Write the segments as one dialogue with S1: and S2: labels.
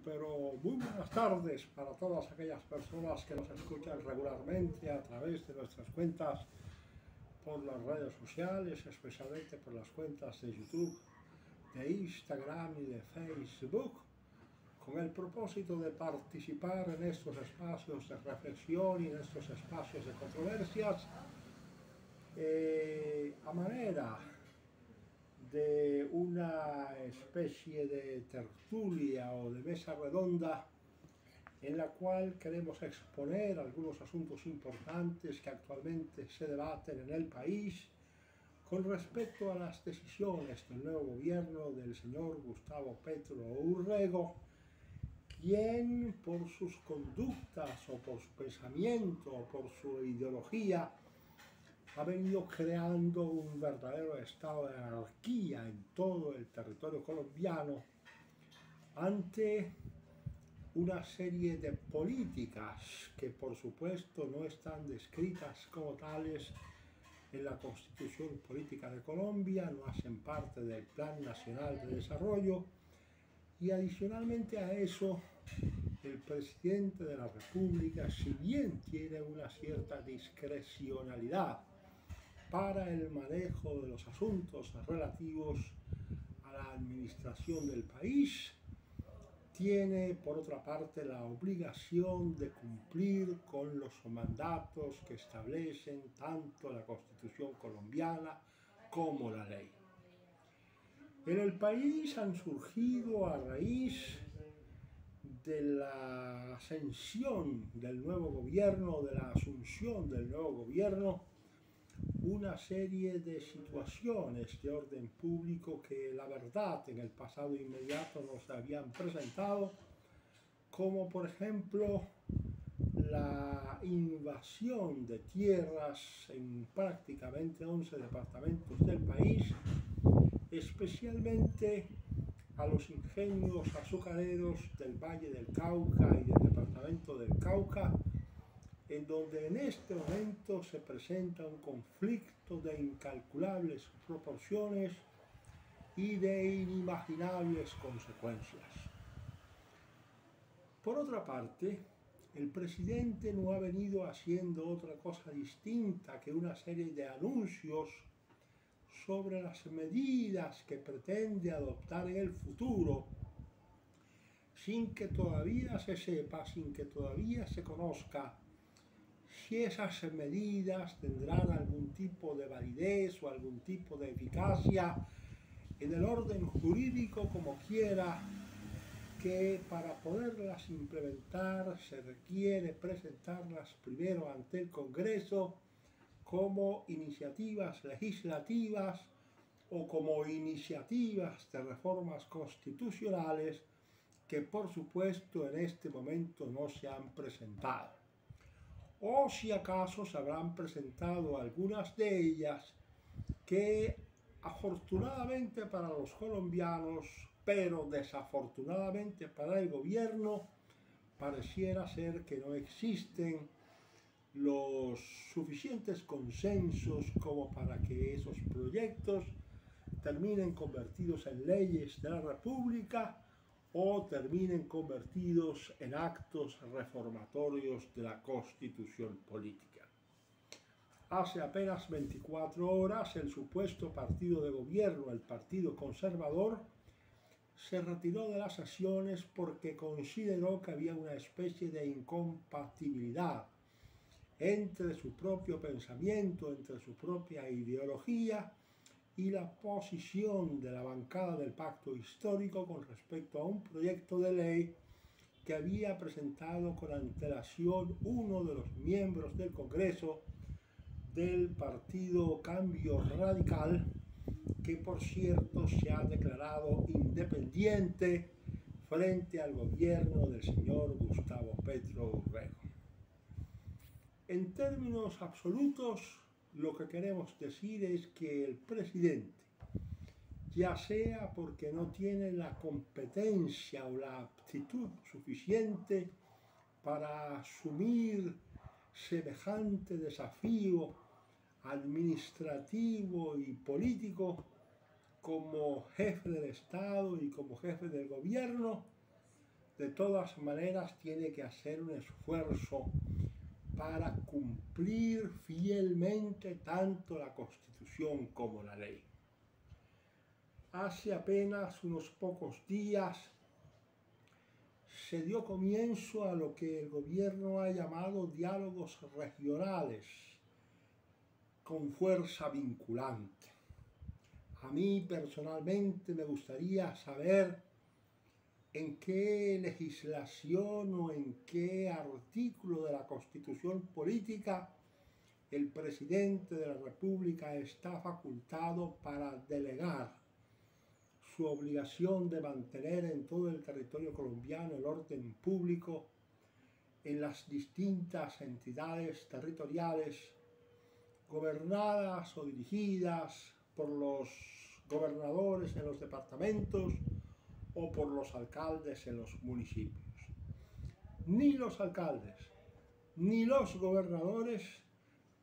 S1: Pero muy buenas tardes para todas aquellas personas que nos escuchan regularmente a través de nuestras cuentas por las redes sociales, especialmente por las cuentas de YouTube, de Instagram y de Facebook, con el propósito de participar en estos espacios de reflexión y en estos espacios de controversias a manera de una especie de tertulia o de mesa redonda en la cual queremos exponer algunos asuntos importantes que actualmente se debaten en el país con respecto a las decisiones del nuevo gobierno del señor Gustavo Petro Urrego, quien por sus conductas o por su pensamiento o por su ideología ha venido creando un verdadero estado de anarquía en todo el territorio colombiano ante una serie de políticas que por supuesto no están descritas como tales en la Constitución Política de Colombia, no hacen parte del Plan Nacional de Desarrollo y adicionalmente a eso el presidente de la República, si bien tiene una cierta discrecionalidad para el manejo de los asuntos relativos a la administración del país, tiene por otra parte la obligación de cumplir con los mandatos que establecen tanto la Constitución colombiana como la ley. En el país han surgido a raíz de la ascensión del nuevo gobierno, de la asunción del nuevo gobierno, una serie de situaciones de orden público que la verdad en el pasado inmediato nos habían presentado, como por ejemplo la invasión de tierras en prácticamente 11 departamentos del país, especialmente a los ingenios azucareros del Valle del Cauca y del departamento del Cauca, en donde en este momento se presenta un conflicto de incalculables proporciones y de inimaginables consecuencias. Por otra parte, el presidente no ha venido haciendo otra cosa distinta que una serie de anuncios sobre las medidas que pretende adoptar en el futuro, sin que todavía se sepa, sin que todavía se conozca si esas medidas tendrán algún tipo de validez o algún tipo de eficacia en el orden jurídico, como quiera, que para poderlas implementar se requiere presentarlas primero ante el Congreso como iniciativas legislativas o como iniciativas de reformas constitucionales que por supuesto en este momento no se han presentado. O si acaso se habrán presentado algunas de ellas que afortunadamente para los colombianos, pero desafortunadamente para el gobierno, pareciera ser que no existen los suficientes consensos como para que esos proyectos terminen convertidos en leyes de la República o terminen convertidos en actos reformatorios de la Constitución política. Hace apenas 24 horas, el supuesto partido de gobierno, el Partido Conservador, se retiró de las sesiones porque consideró que había una especie de incompatibilidad entre su propio pensamiento, entre su propia ideología y la posición de la bancada del Pacto Histórico con respecto a un proyecto de ley que había presentado con antelación uno de los miembros del Congreso del Partido Cambio Radical, que por cierto se ha declarado independiente frente al gobierno del señor Gustavo Petro Urrego. En términos absolutos, lo que queremos decir es que el presidente, ya sea porque no tiene la competencia o la aptitud suficiente para asumir semejante desafío administrativo y político como jefe del Estado y como jefe del gobierno, de todas maneras tiene que hacer un esfuerzo para cumplir fielmente tanto la Constitución como la ley. Hace apenas unos pocos días se dio comienzo a lo que el gobierno ha llamado diálogos regionales con fuerza vinculante. A mí personalmente me gustaría saber en qué legislación o en qué artículo de la Constitución política el presidente de la República está facultado para delegar su obligación de mantener en todo el territorio colombiano el orden público en las distintas entidades territoriales gobernadas o dirigidas por los gobernadores en los departamentos o por los alcaldes en los municipios. Ni los alcaldes ni los gobernadores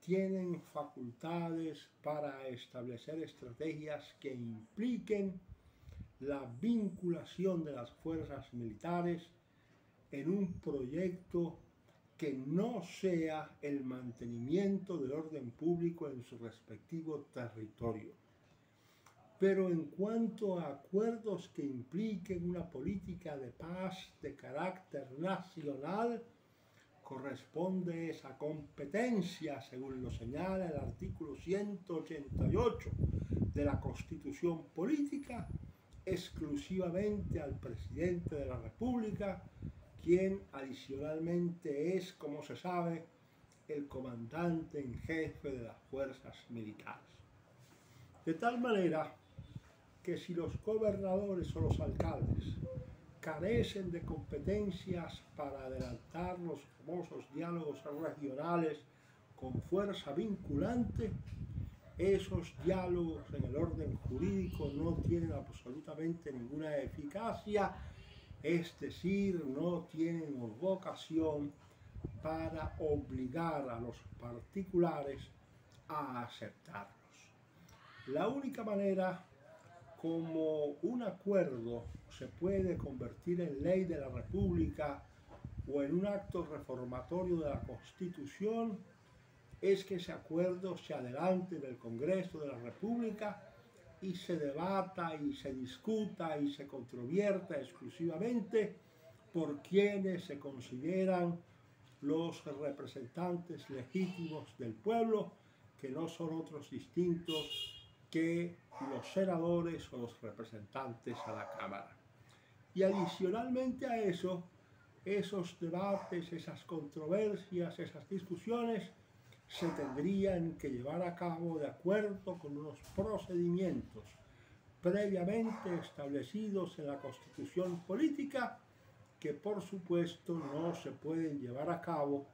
S1: tienen facultades para establecer estrategias que impliquen la vinculación de las fuerzas militares en un proyecto que no sea el mantenimiento del orden público en su respectivo territorio. Pero en cuanto a acuerdos que impliquen una política de paz de carácter nacional, corresponde esa competencia, según lo señala el artículo 188 de la Constitución Política, exclusivamente al presidente de la República, quien adicionalmente es, como se sabe, el comandante en jefe de las fuerzas militares. De tal manera que si los gobernadores o los alcaldes carecen de competencias para adelantar los famosos diálogos regionales con fuerza vinculante, esos diálogos en el orden jurídico no tienen absolutamente ninguna eficacia, es decir, no tienen vocación para obligar a los particulares a aceptarlos. La única manera como un acuerdo se puede convertir en ley de la República o en un acto reformatorio de la Constitución es que ese acuerdo se adelante en el Congreso de la República y se debata y se discuta y se controvierta exclusivamente por quienes se consideran los representantes legítimos del pueblo, que no son otros distintos que los senadores o los representantes a la Cámara. Y adicionalmente a eso, esos debates, esas controversias, esas discusiones se tendrían que llevar a cabo de acuerdo con unos procedimientos previamente establecidos en la Constitución Política, que por supuesto no se pueden llevar a cabo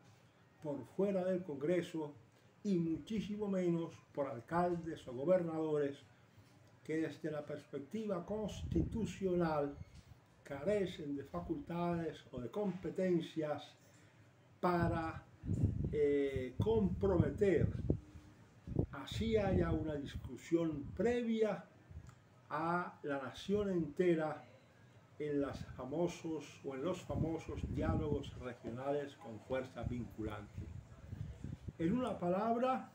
S1: por fuera del Congreso y muchísimo menos por alcaldes o gobernadores que desde la perspectiva constitucional carecen de facultades o de competencias para comprometer, así haya una discusión previa, a la nación entera en los famosos diálogos regionales con fuerza vinculante. En una palabra,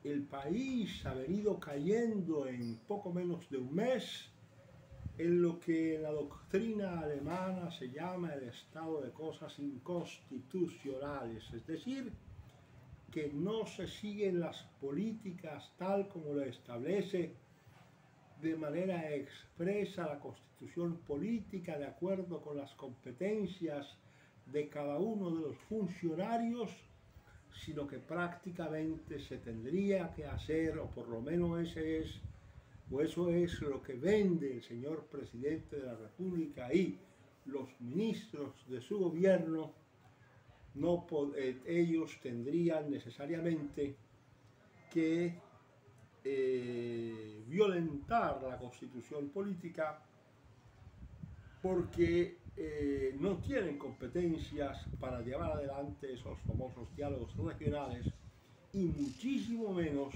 S1: el país ha venido cayendo en poco menos de un mes en lo que en la doctrina alemana se llama el estado de cosas inconstitucionales, es decir, que no se siguen las políticas tal como lo establece de manera expresa la Constitución Política de acuerdo con las competencias de cada uno de los funcionarios, sino que prácticamente se tendría que hacer, o por lo menos eso es lo que vende el señor presidente de la República y los ministros de su gobierno, ellos tendrían necesariamente que violentar la Constitución Política porque no tienen competencias para llevar adelante esos famosos diálogos regionales y muchísimo menos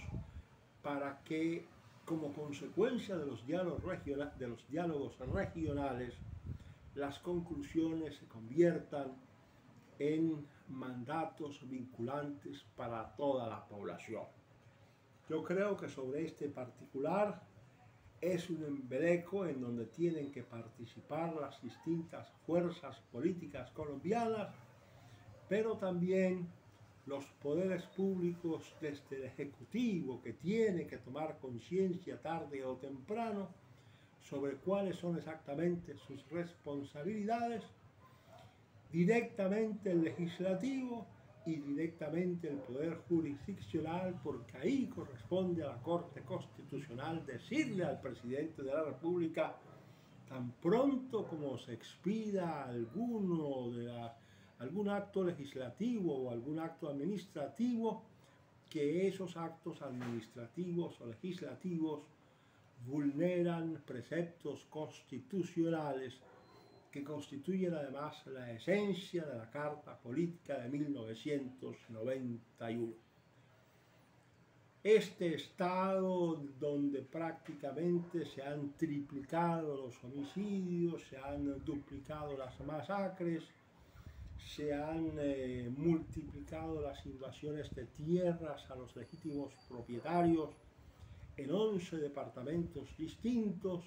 S1: para que, como consecuencia de los diálogos regionales, las conclusiones se conviertan en mandatos vinculantes para toda la población. Yo creo que sobre este particular es un embeleco en donde tienen que participar las distintas fuerzas políticas colombianas, pero también los poderes públicos desde el Ejecutivo, que tiene que tomar conciencia tarde o temprano sobre cuáles son exactamente sus responsabilidades, directamente el Legislativo y directamente el Poder Jurisdiccional, porque ahí corresponde a la Corte Constitucional decirle al presidente de la República, tan pronto como se expida algún acto legislativo o algún acto administrativo, que esos actos administrativos o legislativos vulneran preceptos constitucionales que constituyen además la esencia de la Carta Política de 1991. Este estado donde prácticamente se han triplicado los homicidios, se han duplicado las masacres, se han multiplicado las invasiones de tierras a los legítimos propietarios en 11 departamentos distintos,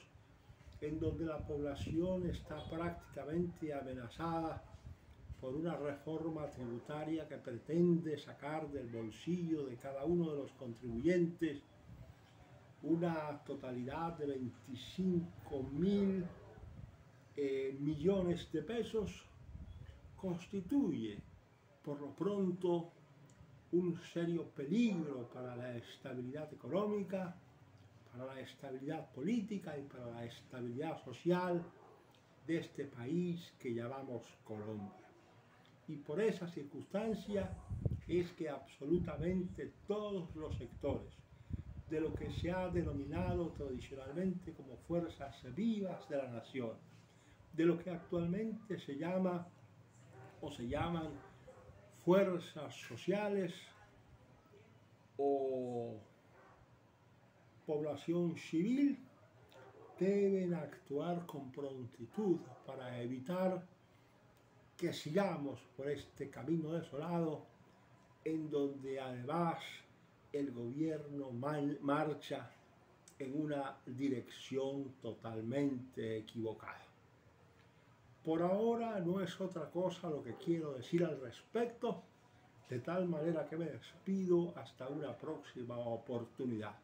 S1: en donde la población está prácticamente amenazada por una reforma tributaria que pretende sacar del bolsillo de cada uno de los contribuyentes una totalidad de 25.000 millones de pesos, constituye por lo pronto un serio peligro para la estabilidad económica, para la estabilidad política y para la estabilidad social de este país que llamamos Colombia. Y por esa circunstancia es que absolutamente todos los sectores de lo que se ha denominado tradicionalmente como fuerzas vivas de la nación, de lo que actualmente se llama o se llaman fuerzas sociales o población civil, deben actuar con prontitud para evitar que sigamos por este camino desolado en donde además el gobierno marcha en una dirección totalmente equivocada. Por ahora no es otra cosa lo que quiero decir al respecto, de tal manera que me despido hasta una próxima oportunidad.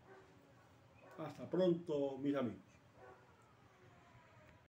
S1: Hasta pronto, mis amigos.